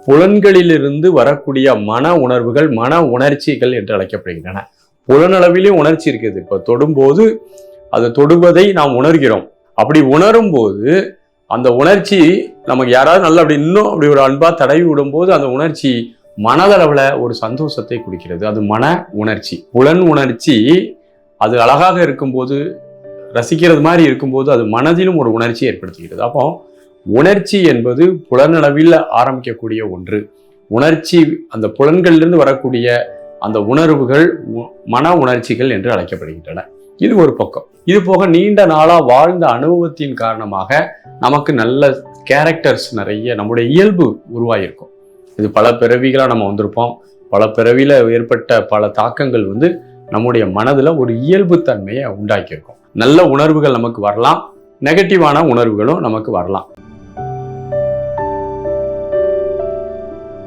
புலன்களிலிருந்து வரக்கூடிய மன உணர்வுகள், மன உணர்ச்சிகள் என்று அழைக்கப்படுகின்றன. புலனளவிலும் உணர்ச்சி இருக்குது. இப்போ தொடும்போது அது தொடுவதை நாம் உணர்கிறோம். அப்படி உணரும் போது அந்த உணர்ச்சி நமக்கு யாராவது நல்லா அப்படி இன்னும் அப்படி ஒரு அன்பா தடவி விடும்போது அந்த உணர்ச்சி மனதளவுல ஒரு சந்தோஷத்தை கொடுக்கிறது. அது மன உணர்ச்சி. புலன் உணர்ச்சி அது அழகாக இருக்கும்போது, ரசிக்கிறது மாதிரி இருக்கும்போது அது மனதிலும் ஒரு உணர்ச்சி ஏற்படுத்துகிறது. அப்போ உணர்ச்சி என்பது புலனளவில் ஆரம்பிக்கக்கூடிய ஒன்று. உணர்ச்சி அந்த புலன்களிலிருந்து வரக்கூடிய அந்த உணர்வுகள் மன உணர்ச்சிகள் என்று அழைக்கப்படுகின்றன. இது ஒரு பக்கம். இது போக நீண்ட நாளா வாழ்ந்த அனுபவத்தின் காரணமாக நமக்கு நல்ல கேரக்டர்ஸ் நிறைய நம்முடைய இயல்பு உருவாகிருக்கும். இது பல பிறவிகளா நம்ம வந்திருப்போம். பல பிறவியில ஏற்பட்ட பல தாக்கங்கள் நம்முடைய மனதுல ஒரு இயல்பு தன்மையை உண்டாக்கியிருக்கும். நல்ல உணர்வுகள் நமக்கு வரலாம், நெகட்டிவான உணர்வுகளும் நமக்கு வரலாம்.